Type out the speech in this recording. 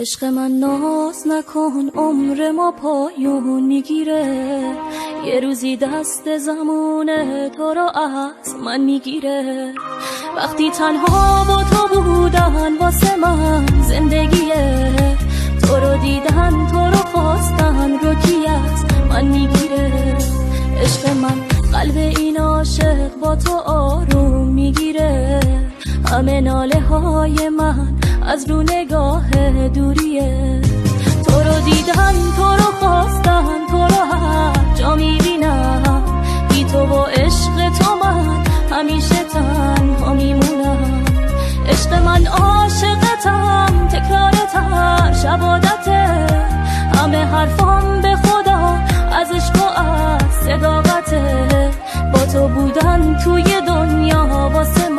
عشق من ناز نکن، عمر ما پایون میگیره. یه روزی دست زمونه تو رو از من میگیره. وقتی تنها با تو بودن واسه من زندگیه، تو رو دیدن تو رو خواستن رو کی از من میگیره. عشق من قلب این عاشق با تو آروم میگیره. همه ناله های من از رو نگاه دوریه. تو رو دیدن تو رو خواستن تو رو هر جا میبینم. بی تو و عشق تو من همیشه تنها میمونم. عشق من عاشقتم، تکرارت هر شب عادته. همه حرفام به خدا از عشق و از صداقته. با تو بودن توی دنیا واسه